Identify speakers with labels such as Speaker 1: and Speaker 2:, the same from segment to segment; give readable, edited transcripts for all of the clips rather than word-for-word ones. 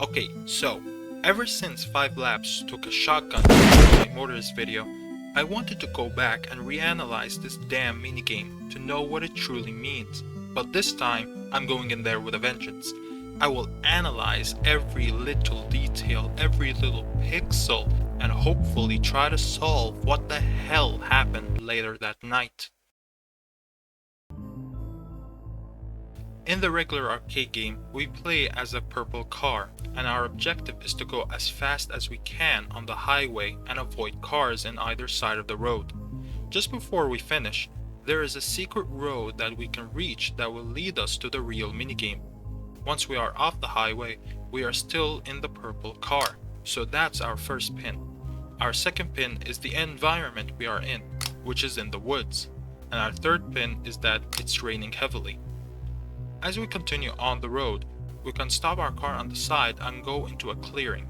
Speaker 1: Okay, so, ever since 5 Laps took a shotgun to the Midnight Motorist video, I wanted to go back and reanalyze this damn minigame to know what it truly means. But this time, I'm going in there with a vengeance. I will analyze every little detail, every little pixel, and hopefully try to solve what the hell happened later that night. In the regular arcade game, we play as a purple car, and our objective is to go as fast as we can on the highway and avoid cars on either side of the road. Just before we finish, there is a secret road that we can reach that will lead us to the real minigame. Once we are off the highway, we are still in the purple car, so that's our first pin. Our second pin is the environment we are in, which is in the woods, and our third pin is that it's raining heavily. As we continue on the road, we can stop our car on the side and go into a clearing.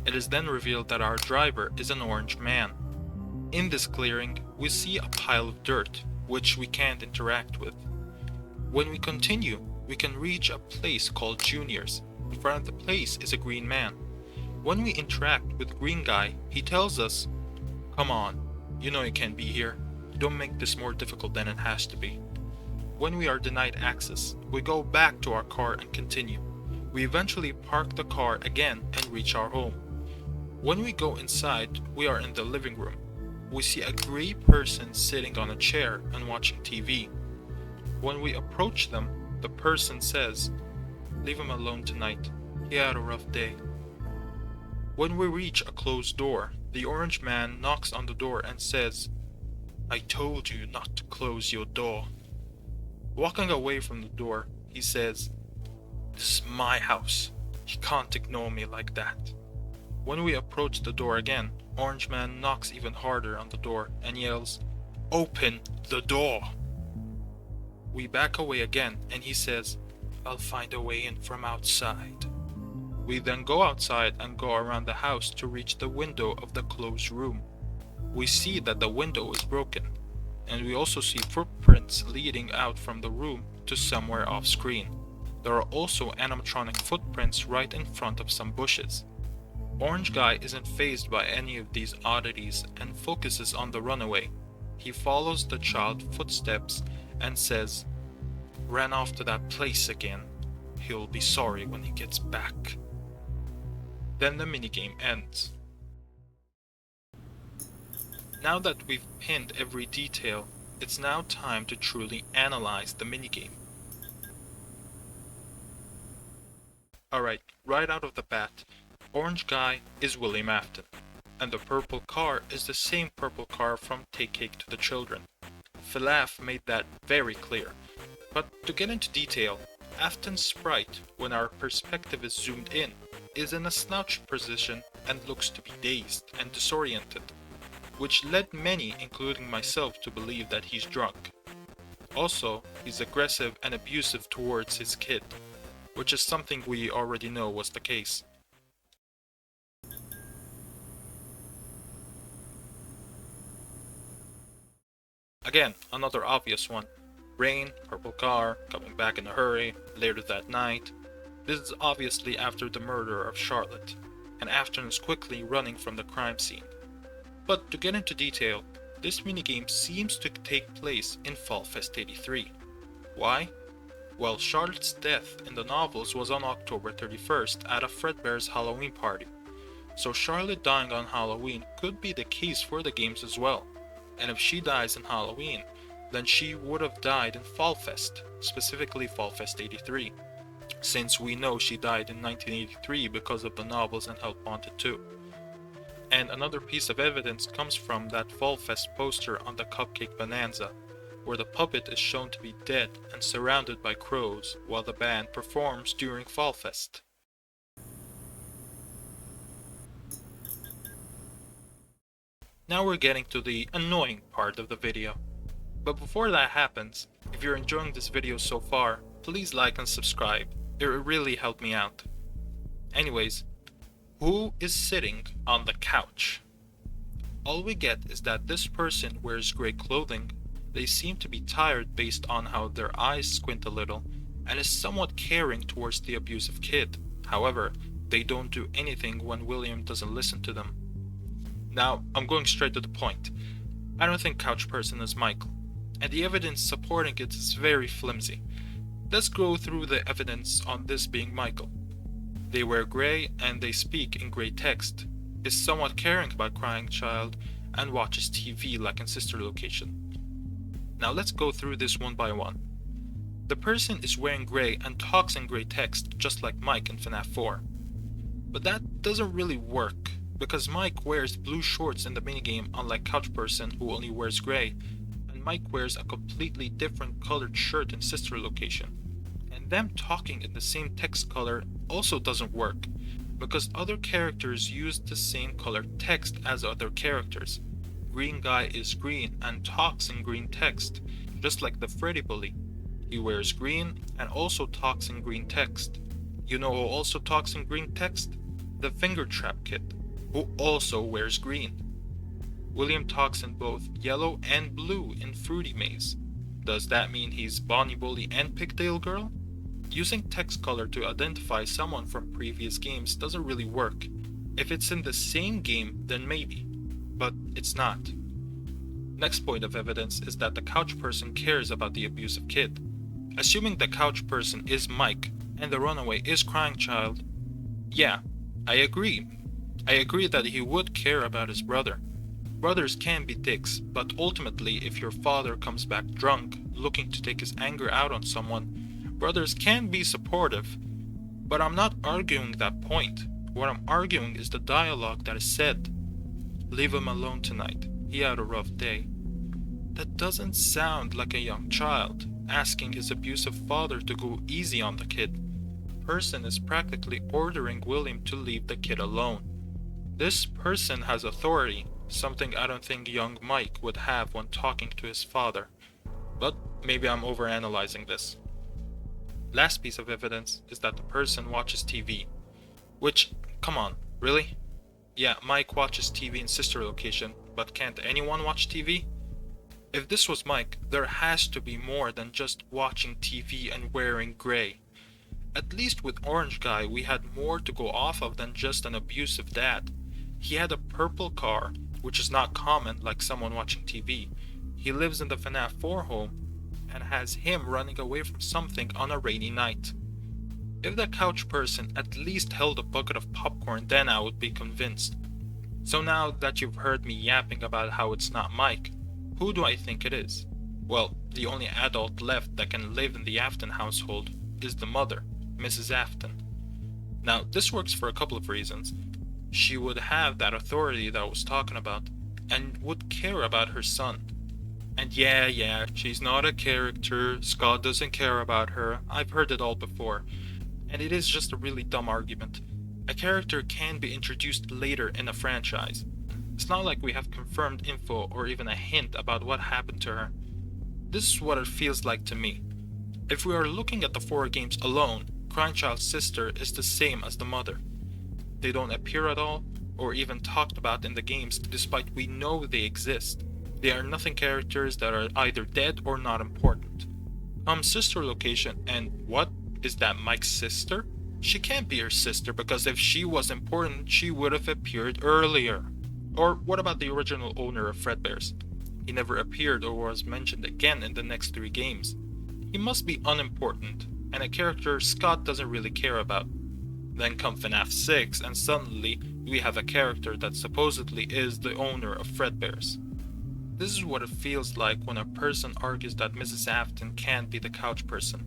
Speaker 1: It is then revealed that our driver is an orange man. In this clearing, we see a pile of dirt, which we can't interact with. When we continue, we can reach a place called Juniors. In front of the place is a green man. When we interact with green guy, he tells us, "Come on, you know you can't be here. Don't make this more difficult than it has to be." When we are denied access, we go back to our car and continue. We eventually park the car again and reach our home. When we go inside, we are in the living room. We see a gray person sitting on a chair and watching TV. When we approach them, the person says, "Leave him alone tonight. He had a rough day." When we reach a closed door, the orange man knocks on the door and says, "I told you not to close your door." Walking away from the door, he says, "This is my house. You can't ignore me like that." When we approach the door again, Orange Man knocks even harder on the door and yells, "Open the door!" We back away again and he says, "I'll find a way in from outside." We then go outside and go around the house to reach the window of the closed room. We see that the window is broken, and we also see footprints leading out from the room to somewhere off screen. There are also animatronic footprints right in front of some bushes. Orange Guy isn't fazed by any of these oddities and focuses on the runaway. He follows the child's footsteps and says, "Ran off to that place again. He'll be sorry when he gets back." Then the minigame ends. Now that we've pinned every detail, it's now time to truly analyze the minigame. Alright, right out of the bat, Orange Guy is William Afton, and the purple car is the same purple car from Take Cake to the Children. FNaF made that very clear, but to get into detail, Afton's sprite, when our perspective is zoomed in, is in a slouched position and looks to be dazed and disoriented, which led many, including myself, to believe that he's drunk. Also, he's aggressive and abusive towards his kid, which is something we already know was the case. Again, another obvious one. Rain, purple car, coming back in a hurry, later that night. This is obviously after the murder of Charlotte, and Afton is quickly running from the crime scene. But to get into detail, this minigame seems to take place in Fall Fest 83. Why? Well, Charlotte's death in the novels was on October 31st at a Fredbear's Halloween party. So Charlotte dying on Halloween could be the case for the games as well. And if she dies in Halloween, then she would have died in Fall Fest, specifically Fall Fest 83, since we know she died in 1983 because of the novels and Help Wanted 2. And another piece of evidence comes from that Fall Fest poster on the Cupcake Bonanza, where the puppet is shown to be dead and surrounded by crows while the band performs during Fall Fest. Now we're getting to the annoying part of the video. But before that happens, if you're enjoying this video so far, please like and subscribe. It really helped me out. Anyways, who is sitting on the couch? All we get is that this person wears gray clothing. They seem to be tired based on how their eyes squint a little, and is somewhat caring towards the abusive kid. However, they don't do anything when William doesn't listen to them. Now, I'm going straight to the point. I don't think Couch Person is Michael, and the evidence supporting it is very flimsy. Let's go through the evidence on this being Michael. They wear grey and they speak in grey text, is somewhat caring about crying child, and watches TV like in Sister Location. Now let's go through this one by one. The person is wearing grey and talks in grey text just like Mike in FNaF 4. But that doesn't really work, because Mike wears blue shorts in the minigame unlike Couch Person who only wears grey, and Mike wears a completely different colored shirt in Sister Location. And them talking in the same text color also doesn't work, because other characters use the same colored text as other characters. Green guy is green and talks in green text, just like the Freddy bully. He wears green and also talks in green text. You know who also talks in green text? The Finger Trap Kid, who also wears green. William talks in both yellow and blue in Fruity Maze. Does that mean he's Bonnie Bully and Pigtail Girl? Using text color to identify someone from previous games doesn't really work. If it's in the same game, then maybe, but it's not. Next point of evidence is that the Couch Person cares about the abusive kid. Assuming the Couch Person is Mike and the Runaway is Crying Child, yeah, I agree. I agree that he would care about his brother. Brothers can be dicks, but ultimately if your father comes back drunk, looking to take his anger out on someone, brothers can be supportive. But I'm not arguing that point. What I'm arguing is the dialogue that is said. Leave him alone tonight. He had a rough day. That doesn't sound like a young child asking his abusive father to go easy on the kid. The person is practically ordering William to leave the kid alone. This person has authority, something I don't think young Mike would have when talking to his father. But maybe I'm overanalyzing this. Last piece of evidence is that the person watches TV. Which, come on, really? Yeah, Mike watches TV in Sister Location, but can't anyone watch TV? If this was Mike, there has to be more than just watching TV and wearing grey. At least with Orange Guy, we had more to go off of than just an abusive dad. He had a purple car, which is not common like someone watching TV. He lives in the FNaF 4 home, and has him running away from something on a rainy night. If the Couch Person at least held a bucket of popcorn, then I would be convinced. So now that you've heard me yapping about how it's not Mike, who do I think it is? Well, the only adult left that can live in the Afton household is the mother, Mrs. Afton. Now, this works for a couple of reasons. She would have that authority that I was talking about, and would care about her son. And yeah, she's not a character, Scott doesn't care about her, I've heard it all before. And it is just a really dumb argument. A character can be introduced later in a franchise. It's not like we have confirmed info or even a hint about what happened to her. This is what it feels like to me. If we are looking at the 4 games alone, Crying Child's sister is the same as the mother. They don't appear at all, or even talked about in the games despite we know they exist. They are nothing characters that are either dead or not important. Sister Location, and what? Is that Mike's sister? She can't be her sister because if she was important, she would have appeared earlier. Or what about the original owner of Fredbear's? He never appeared or was mentioned again in the next 3 games. He must be unimportant, and a character Scott doesn't really care about. Then come FNaF 6 and suddenly we have a character that supposedly is the owner of Fredbear's. This is what it feels like when a person argues that Mrs. Afton can't be the Couch Person.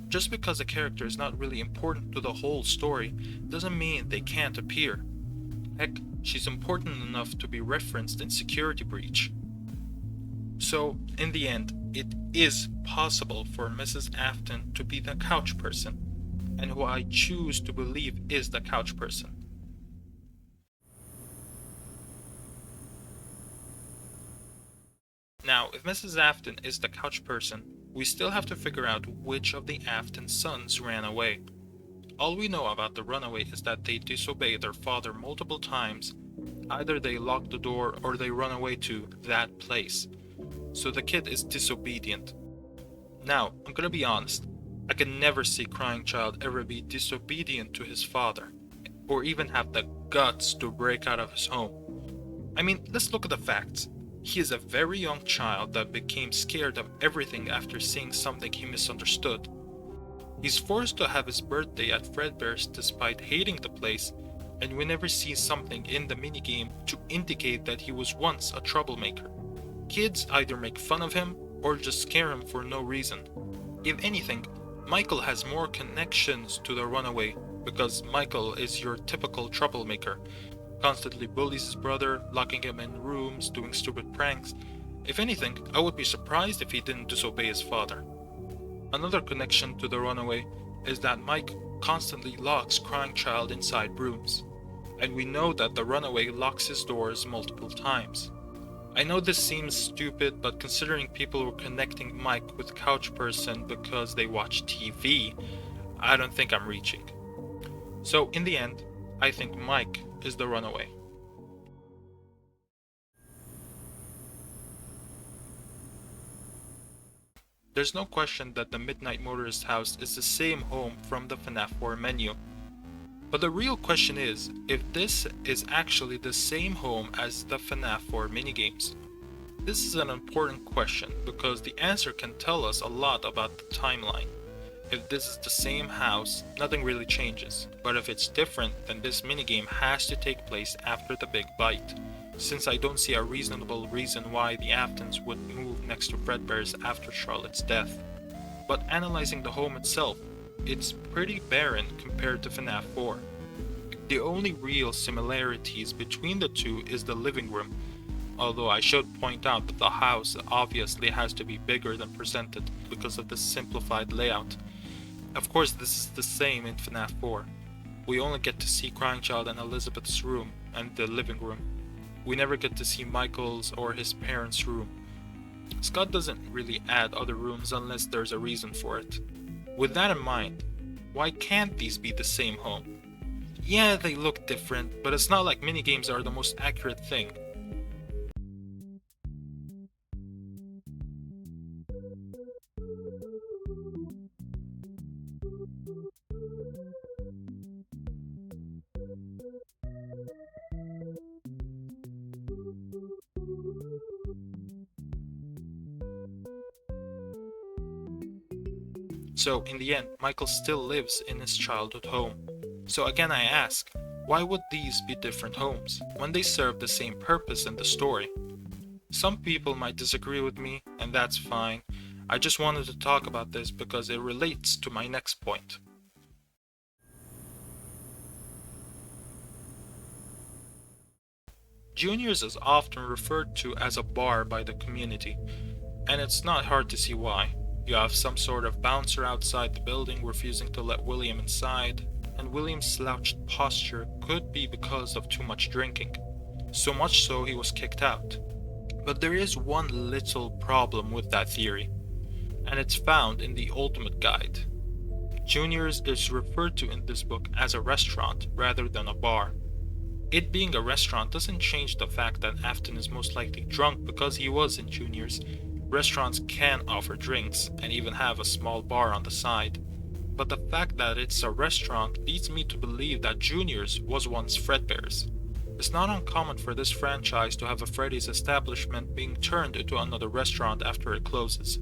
Speaker 1: Just because a character is not really important to the whole story doesn't mean they can't appear. Heck, she's important enough to be referenced in Security Breach. So, in the end, it is possible for Mrs. Afton to be the Couch Person, and who I choose to believe is the Couch Person. Now, if Mrs. Afton is the Couch Person, we still have to figure out which of the Afton sons ran away. All we know about the Runaway is that they disobey their father multiple times. Either they lock the door or they run away to that place. So the kid is disobedient. Now, I'm gonna be honest. I can never see Crying Child ever be disobedient to his father. or even have the guts to break out of his home. I mean, let's look at the facts. He is a very young child that became scared of everything after seeing something he misunderstood. He's forced to have his birthday at Fredbear's despite hating the place, and we never see something in the minigame to indicate that he was once a troublemaker. Kids either make fun of him or just scare him for no reason. If anything, Michael has more connections to the Runaway because Michael is your typical troublemaker, constantly bullies his brother, locking him in rooms, doing stupid pranks. If anything, I would be surprised if he didn't disobey his father. Another connection to the Runaway is that Mike constantly locks Crying Child inside rooms, and we know that the Runaway locks his doors multiple times. I know this seems stupid, but considering people were connecting Mike with Couch Person because they watch TV, I don't think I'm reaching. So in the end, I think Mike is the Runaway. There's no question that the Midnight Motorist house is the same home from the FNaF 4 menu. But the real question is if this is actually the same home as the FNaF 4 minigames. This is an important question because the answer can tell us a lot about the timeline. If this is the same house, nothing really changes, but if it's different, then this minigame has to take place after the big bite, since I don't see a reasonable reason why the Aftons would move next to Fredbear's after Charlotte's death. But analyzing the home itself, it's pretty barren compared to FNaF 4. The only real similarities between the two is the living room, although I should point out that the house obviously has to be bigger than presented because of the simplified layout. Of course, this is the same in FNaF 4. We only get to see Crying Child and Elizabeth's room and the living room. We never get to see Michael's or his parents' room. Scott doesn't really add other rooms unless there's a reason for it. With that in mind, why can't these be the same home? Yeah, they look different, but it's not like minigames are the most accurate thing. So in the end, Michael still lives in his childhood home. So again I ask, why would these be different homes when they serve the same purpose in the story? Some people might disagree with me, and that's fine. I just wanted to talk about this because it relates to my next point. Juniors is often referred to as a bar by the community, and it's not hard to see why. You have some sort of bouncer outside the building refusing to let William inside, and William's slouched posture could be because of too much drinking. So much so he was kicked out. But there is one little problem with that theory, and it's found in the Ultimate Guide. Juniors is referred to in this book as a restaurant rather than a bar. It being a restaurant doesn't change the fact that Afton is most likely drunk because he was in Juniors. Restaurants can offer drinks and even have a small bar on the side. But the fact that it's a restaurant leads me to believe that Juniors was once Fredbear's. It's not uncommon for this franchise to have a Freddy's establishment being turned into another restaurant after it closes.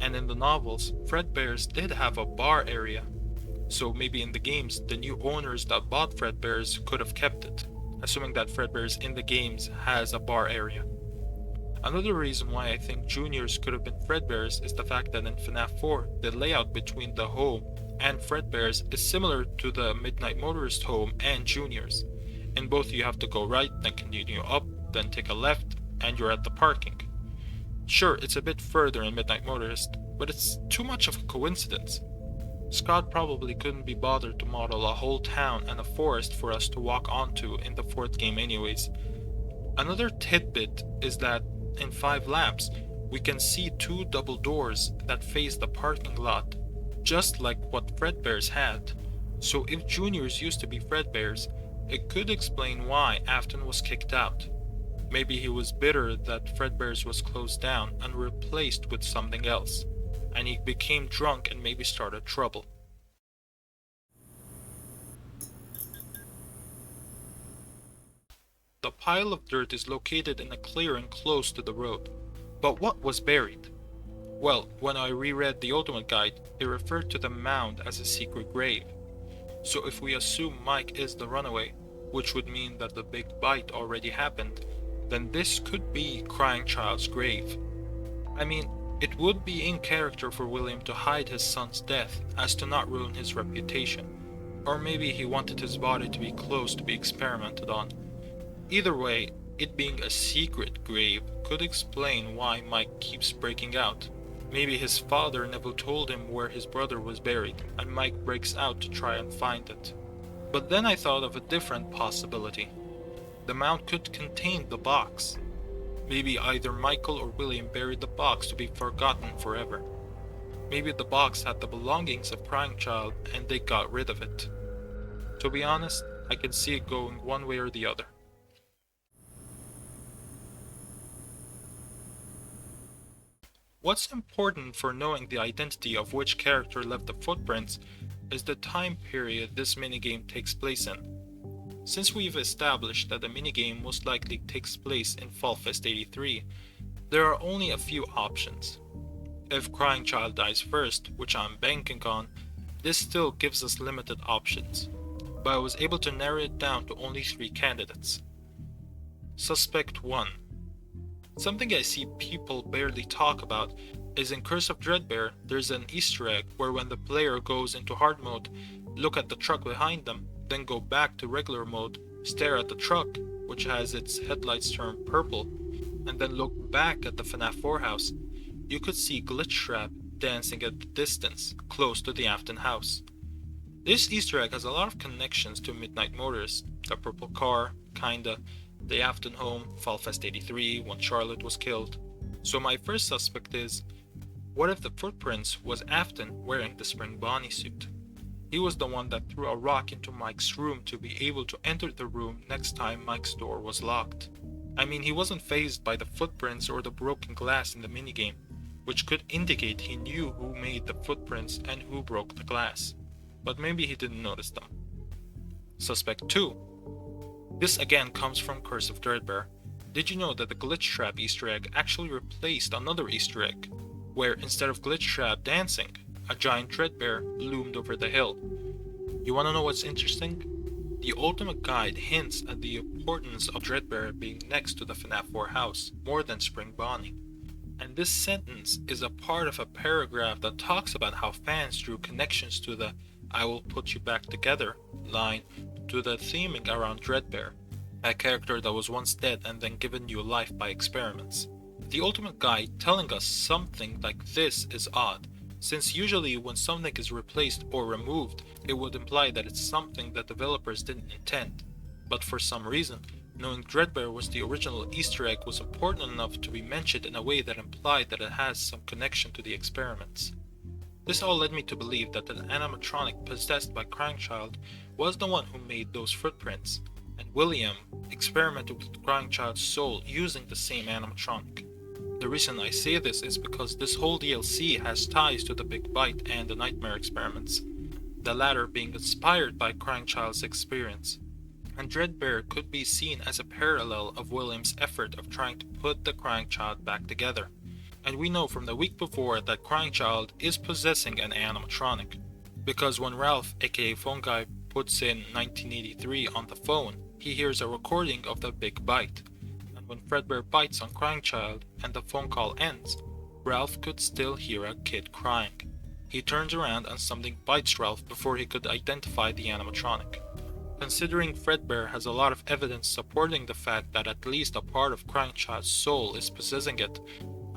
Speaker 1: And in the novels, Fredbear's did have a bar area. So maybe in the games, the new owners that bought Fredbear's could have kept it, assuming that Fredbear's in the games has a bar area. Another reason why I think Juniors could have been Fredbear's is the fact that in FNaF 4, the layout between the home and Fredbear's is similar to the Midnight Motorist home and Juniors. In both you have to go right, then continue up, then take a left, and you're at the parking. Sure, it's a bit further in Midnight Motorist, but it's too much of a coincidence. Scott probably couldn't be bothered to model a whole town and a forest for us to walk onto in the fourth game anyways. Another tidbit is that in 5 laps, we can see 2 double doors that face the parking lot, just like what Fredbear's had. So if Juniors used to be Fredbear's, it could explain why Afton was kicked out. Maybe he was bitter that Fredbear's was closed down and replaced with something else, and he became drunk and maybe started trouble. the pile of dirt is located in a clearing close to the road. But what was buried? Well, when I reread the Ultimate Guide, it referred to the mound as a secret grave. So if we assume Mike is the runaway, which would mean that the big bite already happened, then this could be Crying Child's grave. I mean, it would be in character for William to hide his son's death as to not ruin his reputation. Or maybe he wanted his body to be close to be experimented on. Either way, it being a secret grave could explain why Mike keeps breaking out. Maybe his father never told him where his brother was buried, and Mike breaks out to try and find it. But then I thought of a different possibility. The mound could contain the box. Maybe either Michael or William buried the box to be forgotten forever. Maybe the box had the belongings of Crying Child and they got rid of it. To be honest, I can see it going one way or the other. What's important for knowing the identity of which character left the footprints is the time period this minigame takes place in. Since we've established that the minigame most likely takes place in Fall Fest 83, there are only a few options. If Crying Child dies first, which I'm banking on, this still gives us limited options, but I was able to narrow it down to only 3 candidates. Suspect 1. Something I see people barely talk about is in Curse of Fredbear, there's an Easter egg where when the player goes into hard mode, look at the truck behind them, then go back to regular mode, stare at the truck, which has its headlights turned purple, and then look back at the FNaF house, you could see Glitchtrap dancing at the distance, close to the Afton house. This Easter egg has a lot of connections to Midnight Motorist, the purple car, kinda, the Afton home, Fall Fest 83, when Charlotte was killed. So my first suspect is, what if the footprints was Afton wearing the spring Bonnie suit? He was the one that threw a rock into Mike's room to be able to enter the room next time Mike's door was locked. I mean, he wasn't fazed by the footprints or the broken glass in the minigame, which could indicate he knew who made the footprints and who broke the glass. But maybe he didn't notice them. Suspect 2. This again comes from Curse of Fredbear. Did you know that the Glitchtrap Easter egg actually replaced another Easter egg, where instead of Glitchtrap dancing, a giant Fredbear loomed over the hill? You wanna know what's interesting? The Ultimate Guide hints at the importance of Fredbear being next to the FNaF 4 house, more than Spring Bonnie. And this sentence is a part of a paragraph that talks about how fans drew connections to the "I will put you back together" line to the theming around Fredbear, a character that was once dead and then given new life by experiments. The Ultimate Guide telling us something like this is odd, since usually when something is replaced or removed, it would imply that it's something that developers didn't intend. But for some reason, knowing Fredbear was the original Easter egg was important enough to be mentioned in a way that implied that it has some connection to the experiments. This all led me to believe that an animatronic possessed by Crying Child was the one who made those footprints, and William experimented with Crying Child's soul using the same animatronic. The reason I say this is because this whole DLC has ties to the Big Bite and the Nightmare experiments, the latter being inspired by Crying Child's experience. And Fredbear could be seen as a parallel of William's effort of trying to put the Crying Child back together. And we know from the week before that Crying Child is possessing an animatronic, because when Ralph, aka Phone Guy, puts in 1983 on the phone, he hears a recording of the Big Bite. And when Fredbear bites on Crying Child and the phone call ends, Ralph could still hear a kid crying. He turns around and something bites Ralph before he could identify the animatronic. Considering Fredbear has a lot of evidence supporting the fact that at least a part of Crying Child's soul is possessing it,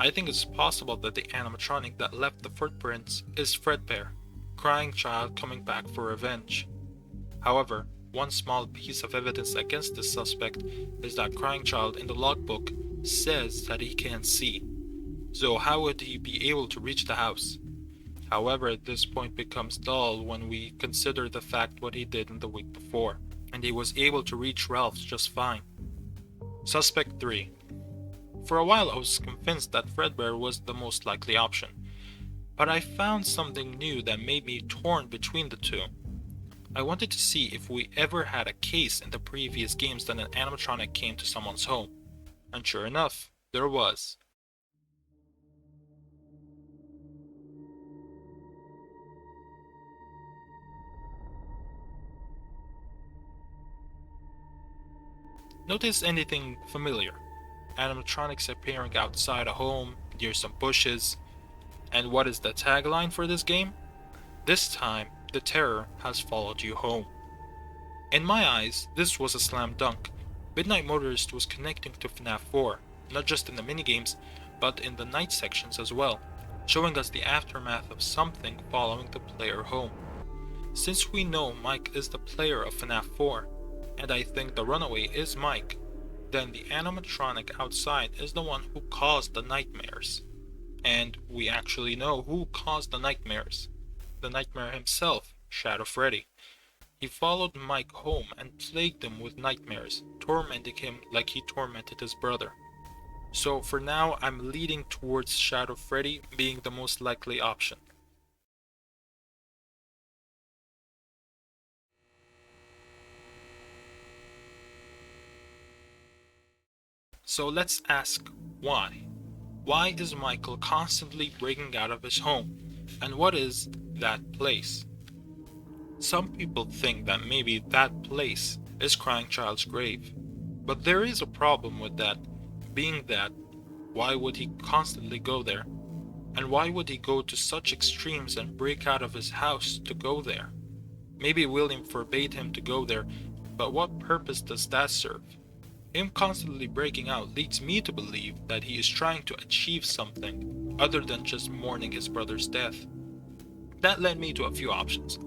Speaker 1: I think it's possible that the animatronic that left the footprints is Fredbear, Crying Child coming back for revenge. However, one small piece of evidence against this suspect is that Crying Child in the logbook says that he can't see. So how would he be able to reach the house? However, this point becomes dull when we consider the fact what he did in the week before, and he was able to reach Ralph's just fine. Suspect 3. For a while I was convinced that Fredbear was the most likely option, but I found something new that made me torn between the two. I wanted to see if we ever had a case in the previous games that an animatronic came to someone's home. And sure enough, there was. Notice anything familiar? Animatronics appearing outside a home, near some bushes. And what is the tagline for this game? This time, the terror has followed you home. In my eyes, this was a slam dunk. Midnight Motorist was connecting to FNaF 4, not just in the minigames, but in the night sections as well, showing us the aftermath of something following the player home. Since we know Mike is the player of FNaF 4, and I think the Runaway is Mike, then the animatronic outside is the one who caused the nightmares. And we actually know who caused the nightmares. The nightmare himself, Shadow Freddy. He followed Mike home and plagued him with nightmares, tormenting him like he tormented his brother. So for now, I'm leading towards Shadow Freddy being the most likely option. So let's ask why. Why is Michael constantly breaking out of his home? And what is that place? Some people think that maybe that place is Crying Child's grave. But there is a problem with that, being that why would he constantly go there? And why would he go to such extremes and break out of his house to go there? Maybe William forbade him to go there, but what purpose does that serve? Him constantly breaking out leads me to believe that he is trying to achieve something other than just mourning his brother's death. That led me to a few options.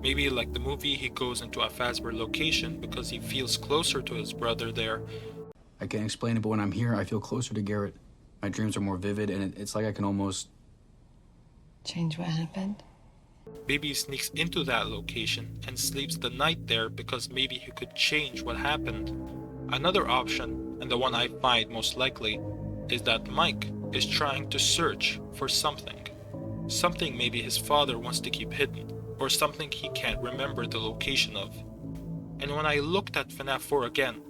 Speaker 1: Maybe like the movie, he goes into a Fazbear location because he feels closer to his brother there.
Speaker 2: I can't explain it, but when I'm here, I feel closer to Garrett. My dreams are more vivid, and it's like I can almost...
Speaker 3: Change what happened?
Speaker 1: Maybe he sneaks into that location and sleeps the night there because maybe he could change what happened. Another option, and the one I find most likely, is that Mike is trying to search for something. Something maybe his father wants to keep hidden, or something he can't remember the location of. And when I looked at FNaF 4 again,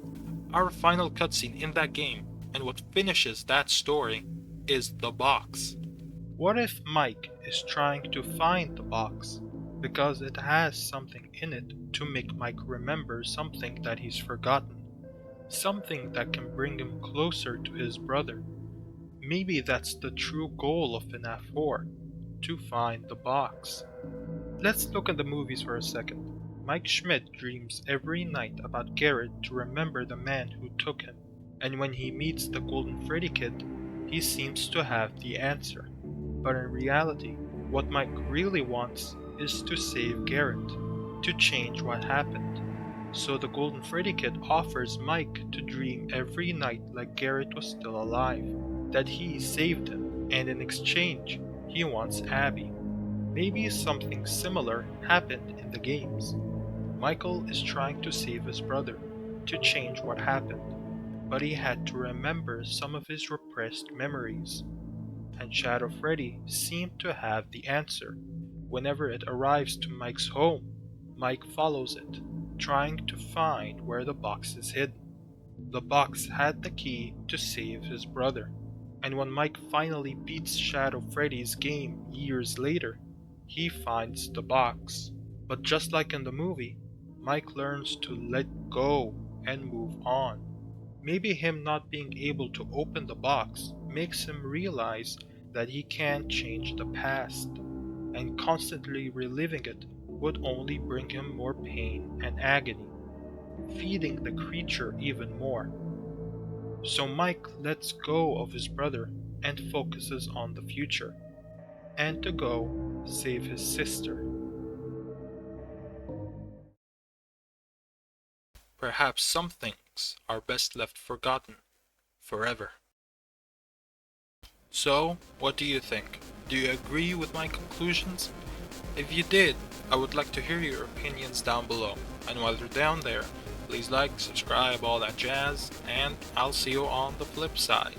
Speaker 1: our final cutscene in that game, and what finishes that story, is the box. What if Mike is trying to find the box, because it has something in it to make Mike remember something that he's forgotten? Something that can bring him closer to his brother. Maybe that's the true goal of FNaF 4, to find the box. Let's look at the movies for a second. Mike Schmidt dreams every night about Garrett to remember the man who took him, and when he meets the Golden Freddy kid, he seems to have the answer. But in reality, what Mike really wants is to save Garrett, to change what happened. So the Golden Freddy kid offers Mike to dream every night like Garrett was still alive, that he saved him, and in exchange, he wants Abby. Maybe something similar happened in the games. Michael is trying to save his brother, to change what happened, but he had to remember some of his repressed memories. And Shadow Freddy seemed to have the answer. Whenever it arrives to Mike's home, Mike follows it, trying to find where the box is hidden. The box had the key to save his brother, and when Mike finally beats Shadow Freddy's game years later, he finds the box. But just like in the movie, Mike learns to let go and move on. Maybe him not being able to open the box makes him realize that he can't change the past, and constantly reliving it would only bring him more pain and agony, feeding the creature even more. So Mike lets go of his brother and focuses on the future, and to go save his sister. Perhaps some things are best left forgotten forever. So, what do you think? Do you agree with my conclusions? If you did, I would like to hear your opinions down below. And while you're down there, please like, subscribe, all that jazz, and I'll see you on the flip side.